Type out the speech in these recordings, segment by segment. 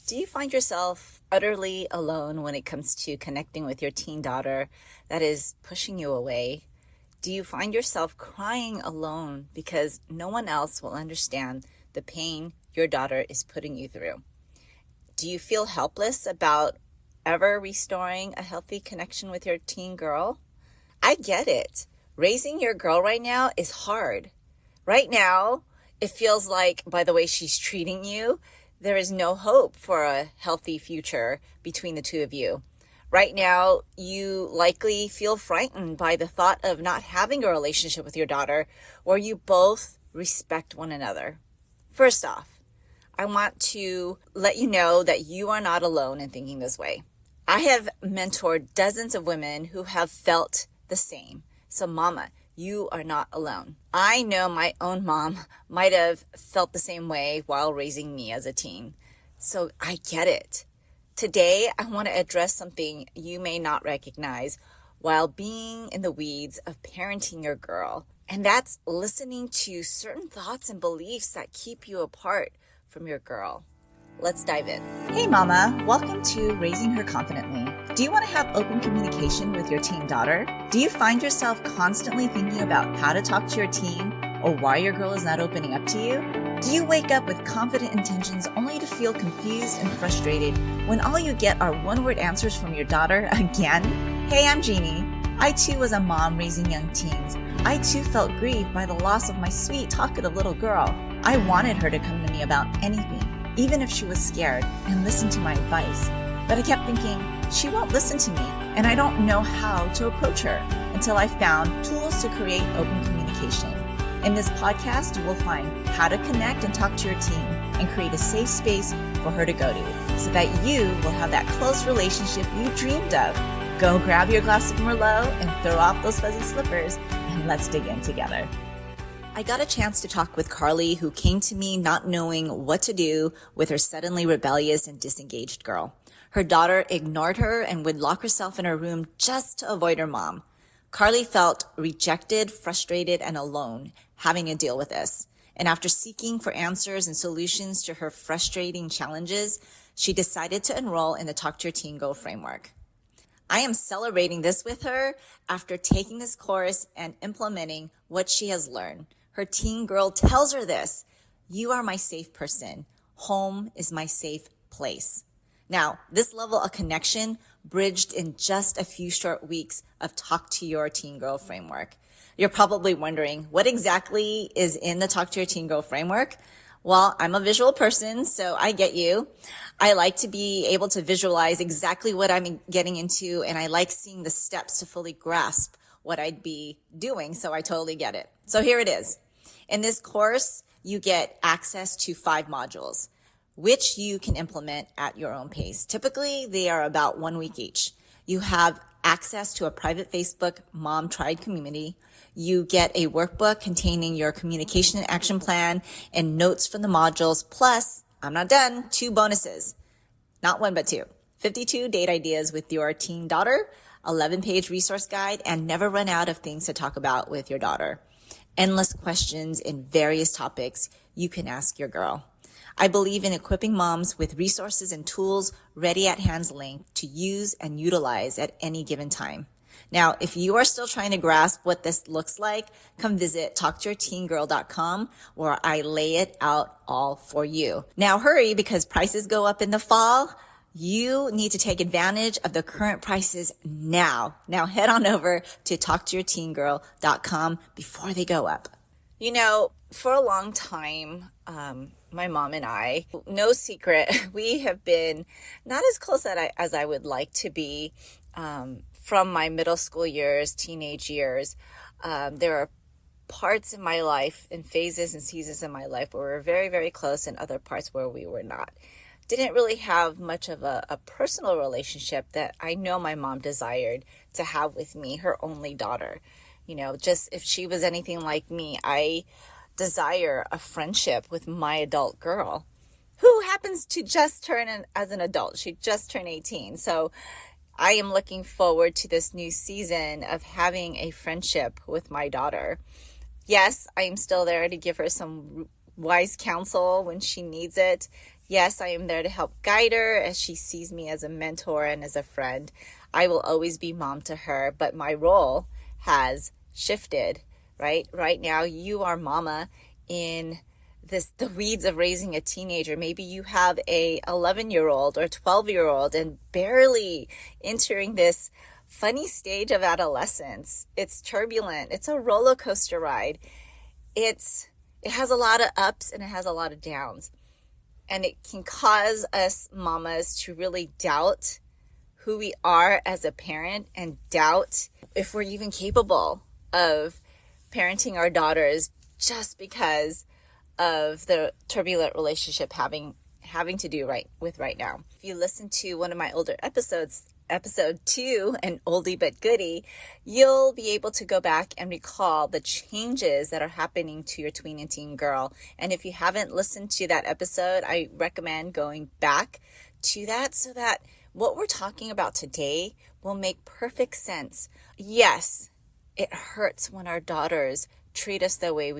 Do you find yourself utterly alone when it comes to connecting with your teen daughter that is pushing you away? Do you find yourself crying alone because no one else will understand the pain your daughter is putting you through? Do you feel helpless about ever restoring a healthy connection with your teen girl? I get it. Raising your girl right now is hard. Right now, it feels like by the way she's treating you, there is no hope for a healthy future between the two of you. Right now, you likely feel frightened by the thought of not having a relationship with your daughter where you both respect one another. First off, I want to let you know that you are not alone in thinking this way. I have mentored dozens of women who have felt the same. So mama, you are not alone. I know my own mom might have felt the same way while raising me as a teen. So I get it. Today, I want to address something you may not recognize while being in the weeds of parenting your girl. And that's listening to certain thoughts and beliefs that keep you apart from your girl. Let's dive in. Hey mama, welcome to Raising Her Confidently. Do you want to have open communication with your teen daughter? Do you find yourself constantly thinking about how to talk to your teen or why your girl is not opening up to you? Do you wake up with confident intentions only to feel confused and frustrated when all you get are one-word answers from your daughter again? Hey, I'm Jeannie. I too was a mom raising young teens. I too felt grieved by the loss of my sweet, talkative little girl. I wanted her to come to me about anything, even if she was scared, and listen to my advice. But I kept thinking, she won't listen to me, and I don't know how to approach her until I found tools to create open communication. In this podcast, you will find how to connect and talk to your teen and create a safe space for her to go to so that you will have that close relationship you dreamed of. Go grab your glass of Merlot and throw off those fuzzy slippers, and let's dig in together. I got a chance to talk with Carly, who came to me not knowing what to do with her suddenly rebellious and disengaged girl. Her daughter ignored her and would lock herself in her room just to avoid her mom. Carly felt rejected, frustrated, and alone having to deal with this. And after seeking for answers and solutions to her frustrating challenges, she decided to enroll in the Talk to Your Teen Go framework. I am celebrating this with her after taking this course and implementing what she has learned. Her teen girl tells her this: you are my safe person. Home is my safe place. Now, this level of connection bridged in just a few short weeks of Talk to Your Teen Girl framework. You're probably wondering, what exactly is in the Talk to Your Teen Girl framework? Well, I'm a visual person, so I get you. I like to be able to visualize exactly what I'm getting into, and I like seeing the steps to fully grasp what I'd be doing, so I totally get it. So here it is. In this course, you get access to 5 modules, which you can implement at your own pace. Typically, they are about 1 week each. You have access to a private Facebook Mom Tried community. You get a workbook containing your communication and action plan and notes from the modules. Plus, I'm not done, 2 bonuses. Not 1, but 2. 52 date ideas with your teen daughter, 11-page resource guide, and never run out of things to talk about with your daughter. Endless questions in various topics you can ask your girl. I believe in equipping moms with resources and tools ready at hand's length to use and utilize at any given time. Now, if you are still trying to grasp what this looks like, come visit talktoyourteengirl.com where I lay it out all for you. Now hurry, because prices go up in the fall. You need to take advantage of the current prices now. Now head on over to talktoyourteengirl.com before they go up. You know, for a long time, my mom and I, no secret, we have been not as close as I would like to be. From my middle school years, teenage years, there are parts in my life and phases and seasons in my life where we were very, very close, and other parts where we were not. Didn't really have much of a personal relationship that I know my mom desired to have with me, her only daughter. You know, just if she was anything like me, I desire a friendship with my adult girl who happens to just turn as an adult. She just turned 18. So I am looking forward to this new season of having a friendship with my daughter. Yes, I am still there to give her some wise counsel when she needs it. Yes, I am there to help guide her as she sees me as a mentor and as a friend. I will always be mom to her, but my role has shifted, right? Right now, you are mama in the weeds of raising a teenager. Maybe you have a 11-year-old or 12-year-old and barely entering this funny stage of adolescence. It's turbulent. It's a roller coaster ride. It has a lot of ups and it has a lot of downs. And it can cause us mamas to really doubt who we are as a parent and doubt if we're even capable of parenting our daughters just because of the turbulent relationship having to do right now. If you listen to one of my older episodes, episode 2, an oldie but goodie, you'll be able to go back and recall the changes that are happening to your tween and teen girl. And if you haven't listened to that episode, I recommend going back to that so that what we're talking about today will make perfect sense. Yes, it hurts when our daughters treat us the way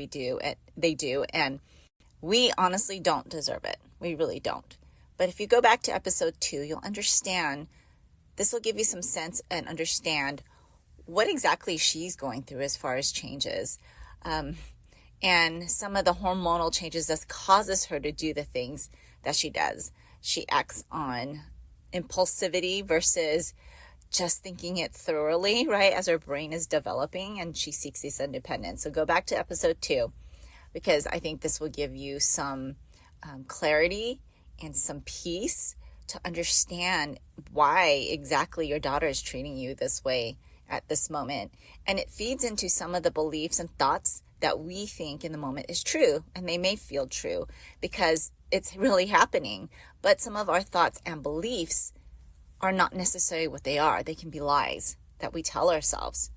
they do, and we honestly don't deserve it. We really don't. But if you go back to episode 2, you'll understand. This will give you some sense and understand what exactly she's going through as far as changes, and some of the hormonal changes that causes her to do the things that she does. She acts on impulsivity versus just thinking it thoroughly, right, as her brain is developing, and she seeks this independence. So go back to episode 2, because I think this will give you some clarity and some peace to understand why exactly your daughter is treating you this way at this moment. And it feeds into some of the beliefs and thoughts that we think in the moment is true, and they may feel true because it's really happening. But some of our thoughts and beliefs are not necessarily what they are. They can be lies that we tell ourselves.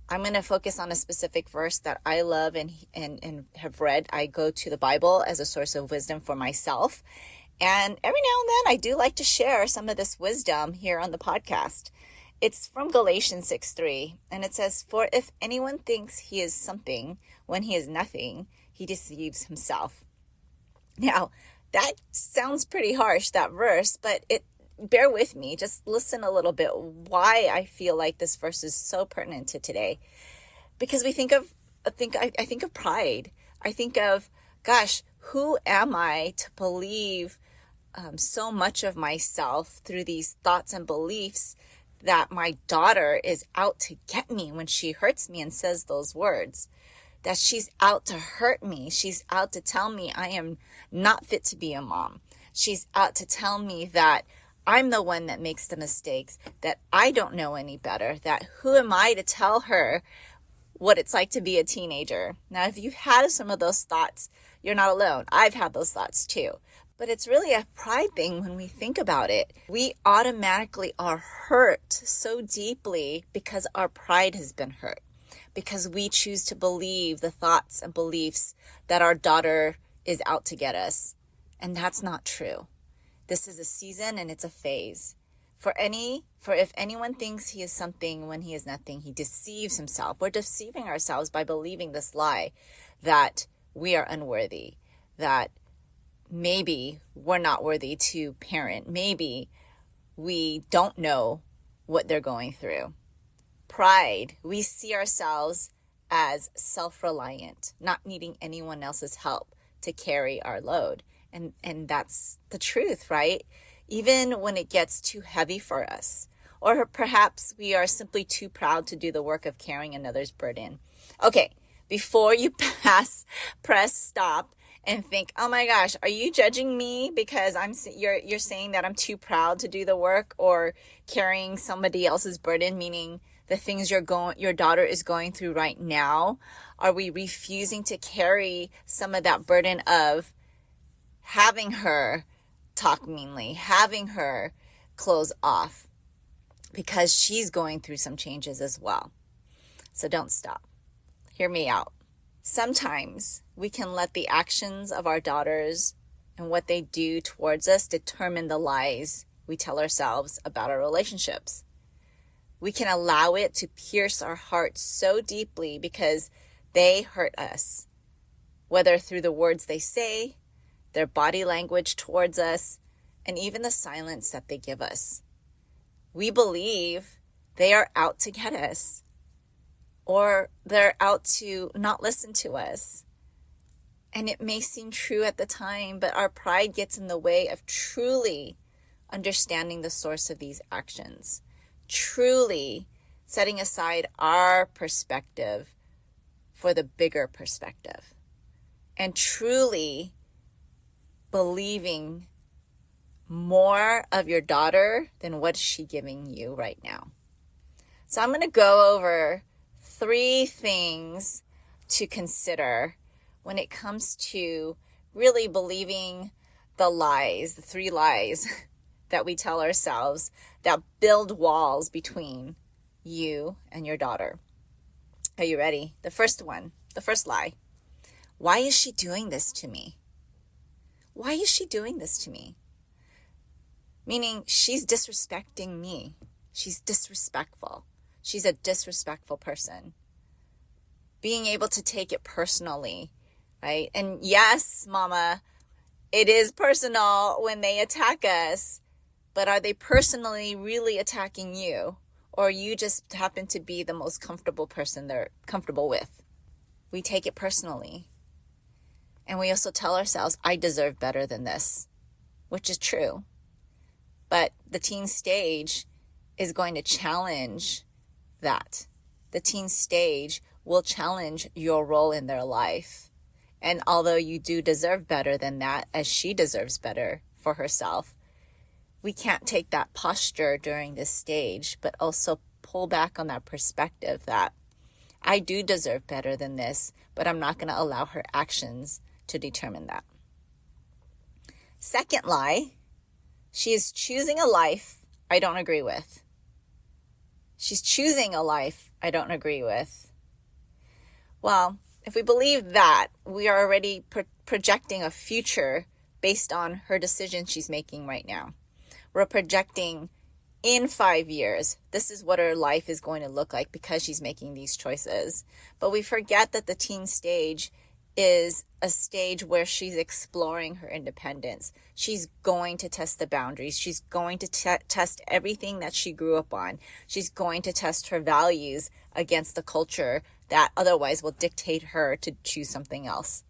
I'm going to focus on a specific verse that I love and have read. I go to the Bible as a source of wisdom for myself. And every now and then I do like to share some of this wisdom here on the podcast. It's from Galatians 6:3, and it says, "For if anyone thinks he is something when he is nothing, he deceives himself." Now, that sounds pretty harsh, that verse, but bear with me. Just listen a little bit why I feel like this verse is so pertinent to today. Because I think of pride. I think of, gosh, who am I to believe so much of myself through these thoughts and beliefs that my daughter is out to get me when she hurts me and says those words, that she's out to hurt me. She's out to tell me I am not fit to be a mom. She's out to tell me that I'm the one that makes the mistakes, that I don't know any better, that who am I to tell her what it's like to be a teenager. Now, if you've had some of those thoughts, you're not alone. I've had those thoughts too. But it's really a pride thing when we think about it. We automatically are hurt so deeply because our pride has been hurt, because we choose to believe the thoughts and beliefs that our daughter is out to get us. And that's not true. This is a season and it's a phase. For if anyone thinks he is something when he is nothing, he deceives himself. We're deceiving ourselves by believing this lie that we are unworthy, that maybe we're not worthy to parent. Maybe we don't know what they're going through. Pride, we see ourselves as self-reliant, not needing anyone else's help to carry our load. And that's the truth, right? Even when it gets too heavy for us, or perhaps we are simply too proud to do the work of carrying another's burden. Okay, before you press stop and think, oh my gosh, are you judging me because you're saying that I'm too proud to do the work or carrying somebody else's burden, meaning the things your daughter is going through right now? Are we refusing to carry some of that burden of having her talk meanly, having her close off, because she's going through some changes as well? So don't stop. Hear me out. Sometimes we can let the actions of our daughters and what they do towards us determine the lies we tell ourselves about our relationships. We can allow it to pierce our hearts so deeply because they hurt us, whether through the words they say, their body language towards us, and even the silence that they give us. We believe they are out to get us, or they're out to not listen to us. And it may seem true at the time, but our pride gets in the way of truly understanding the source of these actions, truly setting aside our perspective for the bigger perspective, and truly believing more of your daughter than what she's giving you right now. So I'm going to go over 3 things to consider when it comes to really believing the lies, the 3 lies that we tell ourselves that build walls between you and your daughter. Are you ready? The first one, the first lie. Why is she doing this to me? Why is she doing this to me? Meaning she's disrespecting me. She's disrespectful. She's a disrespectful person. Being able to take it personally, right? And yes, mama, it is personal when they attack us, but are they personally really attacking you? Or you just happen to be the most comfortable person they're comfortable with? We take it personally. And we also tell ourselves, I deserve better than this, which is true. But the teen stage is going to challenge that. The teen stage will challenge your role in their life. And although you do deserve better than that, as she deserves better for herself, we can't take that posture during this stage, but also pull back on that perspective that I do deserve better than this, but I'm not going to allow her actions to determine that. Second lie, she is choosing a life I don't agree with. She's choosing a life I don't agree with. Well, if we believe that, we are already projecting a future based on her decision she's making right now. We're projecting in 5 years, this is what her life is going to look like because she's making these choices. But we forget that the teen stage is a stage where she's exploring her independence. She's going to test the boundaries. She's going to test everything that she grew up on. She's going to test her values against the culture that otherwise will dictate her to choose something else.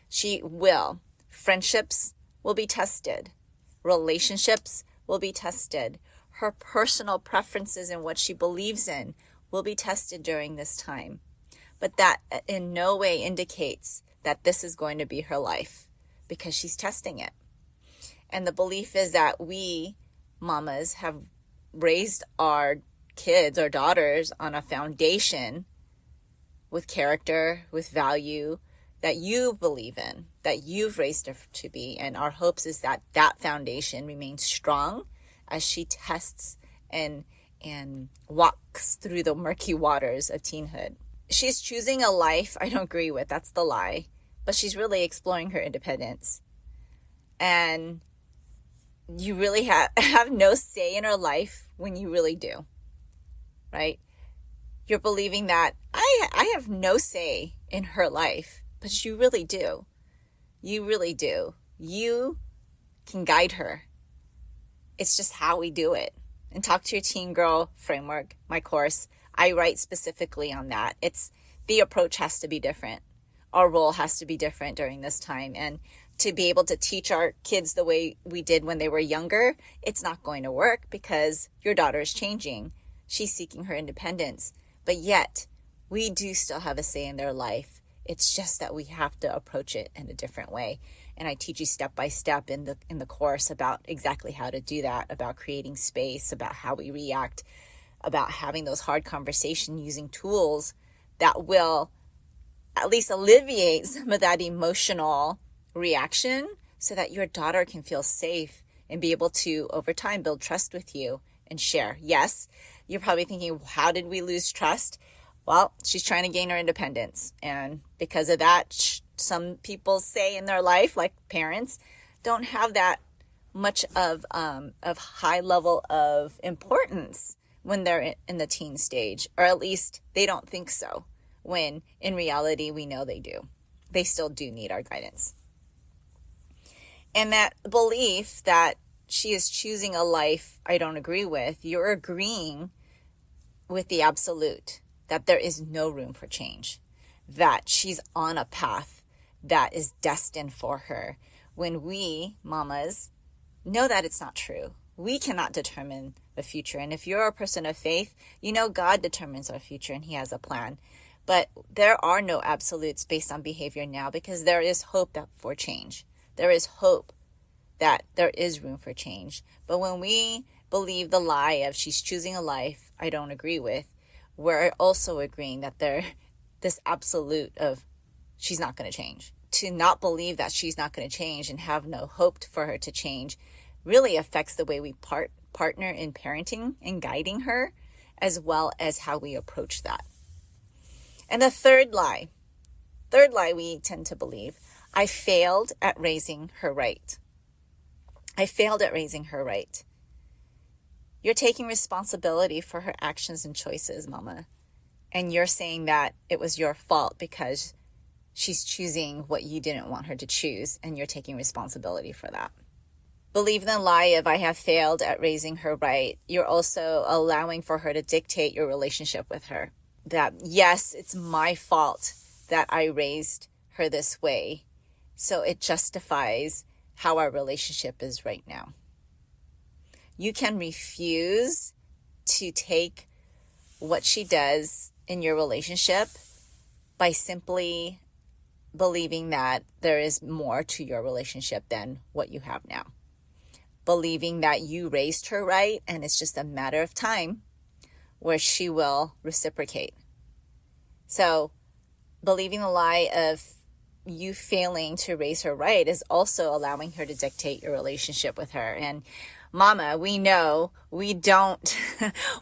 She will. Friendships will be tested. Relationships will be tested. Her personal preferences and what she believes in will be tested during this time. But that in no way indicates that this is going to be her life, because she's testing it. And the belief is that we, mamas, have raised our kids, our daughters, on a foundation with character, with value, that you believe in, that you've raised her to be. And our hopes is that that foundation remains strong as she tests and walks through the murky waters of teenhood. She's choosing a life I don't agree with. That's the lie. But she's really exploring her independence. And you really have no say in her life when you really do, right? You're believing that I have no say in her life, but you really do. You really do. You can guide her. It's just how we do it. And Talk to Your Teen Girl framework, my course, I write specifically on that. It's the approach has to be different. Our role has to be different during this time. And to be able to teach our kids the way we did when they were younger, it's not going to work because your daughter is changing. She's seeking her independence. But yet, we do still have a say in their life. It's just that we have to approach it in a different way. And I teach you step by step in the course about exactly how to do that, about creating space, about how we react, about having those hard conversations using tools that will at least alleviate some of that emotional reaction so that your daughter can feel safe and be able to, over time, build trust with you and share. Yes, you're probably thinking, how did we lose trust? Well, she's trying to gain her independence. And because of that, some people say in their life, like parents, don't have that much of high level of importance when they're in the teen stage, or at least they don't think so, when in reality we know they do. They still do need our guidance. And that belief that she is choosing a life I don't agree with, you're agreeing with the absolute, that there is no room for change, that she's on a path that is destined for her. When we, mamas, know that it's not true. We cannot determine the future. And if you're a person of faith, you know God determines our future and he has a plan. But there are no absolutes based on behavior now, because there is hope for change. There is hope that there is room for change. But when we believe the lie of she's choosing a life I don't agree with, we're also agreeing that this absolute of she's not going to change. To not believe that she's not going to change and have no hope for her to change really affects the way we partner in parenting and guiding her, as well as how we approach that. And the third lie we tend to believe, I failed at raising her right. I failed at raising her right. You're taking responsibility for her actions and choices, mama. And you're saying that it was your fault because she's choosing what you didn't want her to choose, and you're taking responsibility for that. Believe in the lie of I have failed at raising her right. You're also allowing for her to dictate your relationship with her. That, yes, it's my fault that I raised her this way, so it justifies how our relationship is right now. You can refuse to take what she does in your relationship by simply believing that there is more to your relationship than what you have now. Believing that you raised her right and it's just a matter of time where she will reciprocate. So believing the lie of you failing to raise her right is also allowing her to dictate your relationship with her. And mama, we know we don't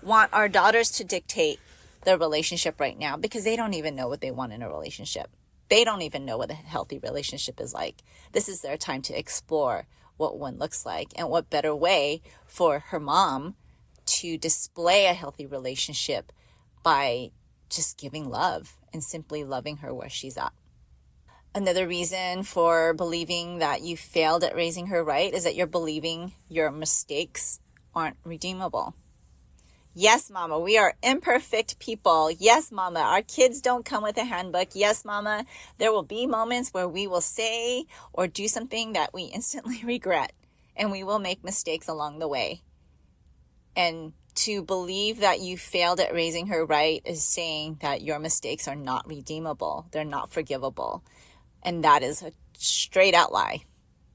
want our daughters to dictate the relationship right now, because they don't even know what they want in a relationship. They don't even know what a healthy relationship is like. This is their time to explore what one looks like, and what better way for her mom to display a healthy relationship by just giving love and simply loving her where she's at. Another reason for believing that you failed at raising her right is that you're believing your mistakes aren't redeemable. Yes, mama, we are imperfect people. Yes, mama, our kids don't come with a handbook. Yes, mama, there will be moments where we will say or do something that we instantly regret, and we will make mistakes along the way. And to believe that you failed at raising her right is saying that your mistakes are not redeemable. They're not forgivable. And that is a straight out lie,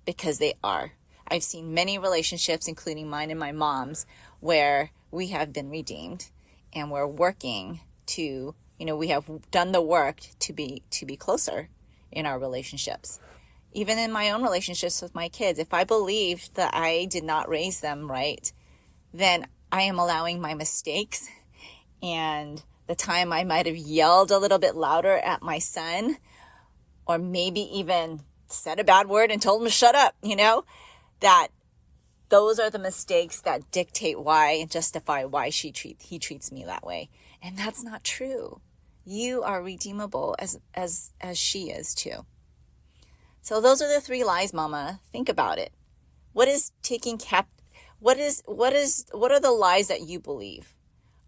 because they are. I've seen many relationships, including mine and my mom's, where we have been redeemed, and we're working to, we have done the work to be closer in our relationships. Even in my own relationships with my kids, if I believed that I did not raise them right, then I am allowing my mistakes and the time I might have yelled a little bit louder at my son, or maybe even said a bad word and told him to shut up, that those are the mistakes that dictate why and justify why he treats me that way. And that's not true. You are redeemable as she is too. So those are the three lies, mama. Think about it. What are the lies that you believe?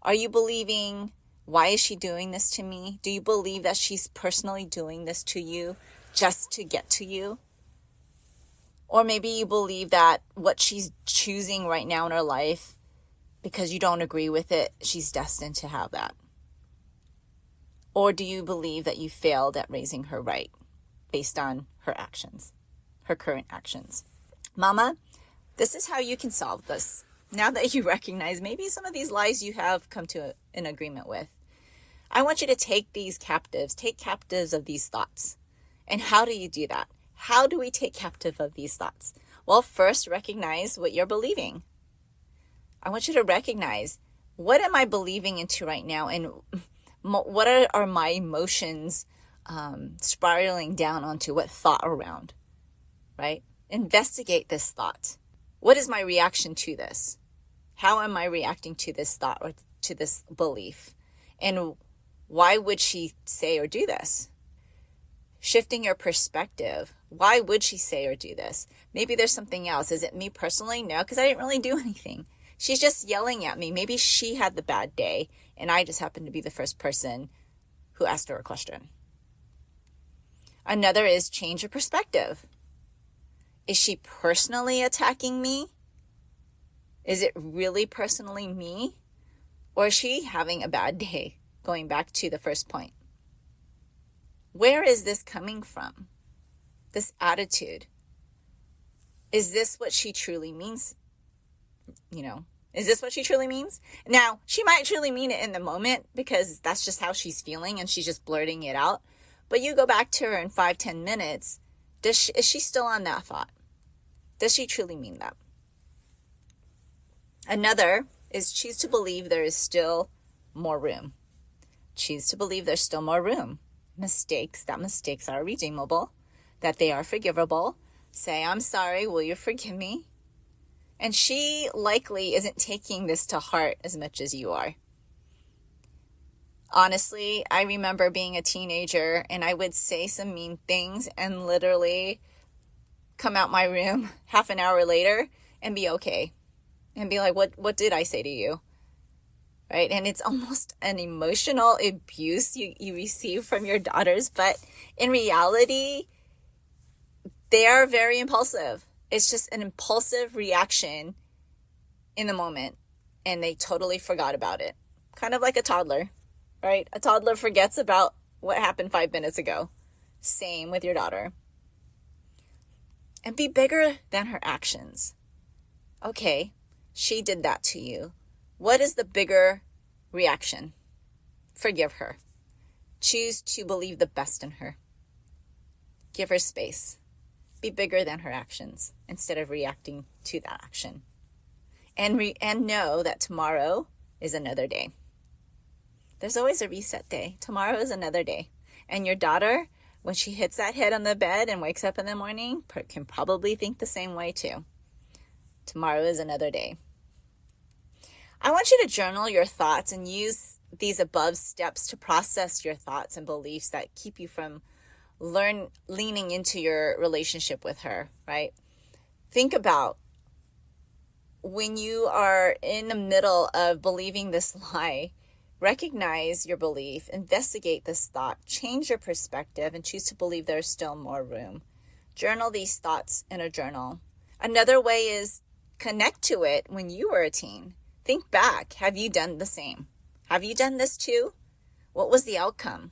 Are you believing, why is she doing this to me? Do you believe that she's personally doing this to you just to get to you? Or maybe you believe that what she's choosing right now in her life, because you don't agree with it, she's destined to have that. Or do you believe that you failed at raising her right based on her actions, her current actions? Mama, this is how you can solve this. Now that you recognize maybe some of these lies you have come to an agreement with, I want you to take captives of these thoughts. And how do you do that? How do we take captive of these thoughts? Well, first, recognize what you're believing. I want you to recognize, what am I believing into right now? And what are my emotions spiraling down onto? What thought around, right? Investigate this thought. What is my reaction to this? How am I reacting to this thought or to this belief? And why would she say or do this? shifting your perspective. Why would she say or do this? Maybe there's something else. Is it me personally? No, because I didn't really do anything. She's just yelling at me. Maybe she had the bad day and I just happened to be the first person who asked her a question. Another is change your perspective. Is she personally attacking me? Is it really personally me? Or is she having a bad day? Going back to the first point. Where is this coming from? This attitude. Is this what she truly means? Is this what she truly means? Now, she might truly mean it in the moment because that's just how she's feeling and she's just blurting it out. But you go back to her in 5-10 minutes. Is she still on that thought? Does she truly mean that? Another is choose to believe there is still more room. Choose to believe there's still more room. Mistakes are redeemable, that they are forgivable. Say, I'm sorry, will you forgive me? And she likely isn't taking this to heart as much as you are. Honestly, I remember being a teenager and I would say some mean things and literally come out my room half an hour later and be okay. And be like, what did I say to you? Right? And it's almost an emotional abuse you receive from your daughters. But in reality, they are very impulsive. It's just an impulsive reaction in the moment. And they totally forgot about it. Kind of like a toddler, right? A toddler forgets about what happened 5 minutes ago. Same with your daughter. And be bigger than her actions. Okay, she did that to you. What is the bigger reaction? Forgive her. Choose to believe the best in her. Give her space. Be bigger than her actions instead of reacting to that action. And know that tomorrow is another day. There's always a reset day. Tomorrow is another day. And your daughter, when she hits that head on the bed and wakes up in the morning, can probably think the same way too. Tomorrow is another day. I want you to journal your thoughts and use these above steps to process your thoughts and beliefs that keep you from leaning into your relationship with her, right? Think about when you are in the middle of believing this lie, recognize your belief, investigate this thought, change your perspective, and choose to believe there's still more room. Journal these thoughts in a journal. Another way is connect to it when you were a teen. Think back. Have you done the same? Have you done this too? What was the outcome?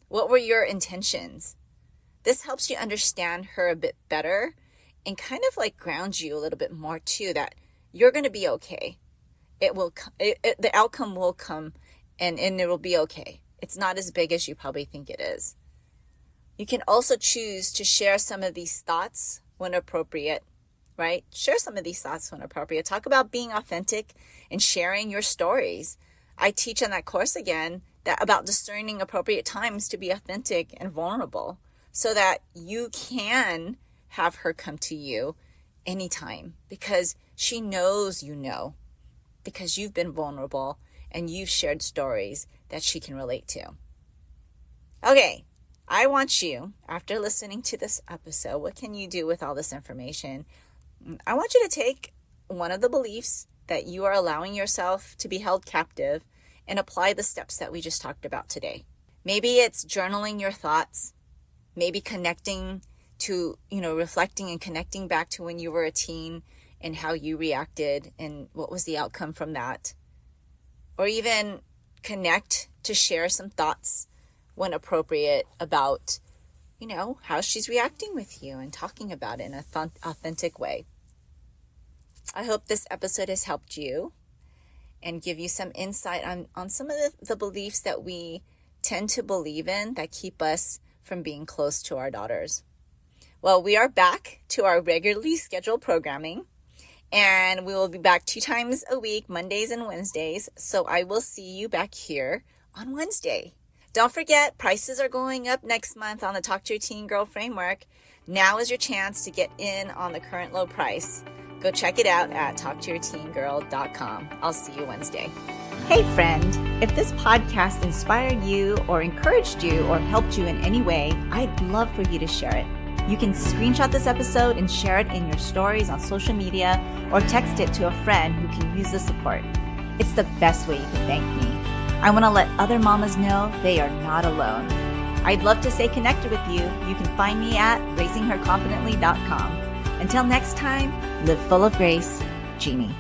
What were your intentions? This helps you understand her a bit better and kind of like ground you a little bit more too, that you're going to be okay. The outcome will come and it will be okay. It's not as big as you probably think it is. You can also choose to share some of these thoughts when appropriate, right? Share some of these thoughts when appropriate. Talk about being authentic and sharing your stories. I teach in that course again about discerning appropriate times to be authentic and vulnerable so that you can have her come to you anytime because she knows you know, because you've been vulnerable and you've shared stories that she can relate to. Okay, I want you, after listening to this episode, what can you do with all this information? I want you to take one of the beliefs that you are allowing yourself to be held captive and apply the steps that we just talked about today. Maybe it's journaling your thoughts, maybe connecting to, reflecting and connecting back to when you were a teen and how you reacted and what was the outcome from that. Or even connect to share some thoughts when appropriate about, how she's reacting with you and talking about it in an authentic way. I hope this episode has helped you and give you some insight on some of the beliefs that we tend to believe in that keep us from being close to our daughters. Well, we are back to our regularly scheduled programming, and we will be back 2 times a week, Mondays and Wednesdays. So I will see you back here on Wednesday. Don't forget, prices are going up next month on the Talk to Your Teen Girl framework. Now is your chance to get in on the current low price. Go check it out at talktoyourteengirl.com. I'll see you Wednesday. Hey friend, if this podcast inspired you or encouraged you or helped you in any way, I'd love for you to share it. You can screenshot this episode and share it in your stories on social media or text it to a friend who can use the support. It's the best way you can thank me. I want to let other mamas know they are not alone. I'd love to stay connected with you. You can find me at raisingherconfidently.com. Until next time, live full of grace, Jeannie.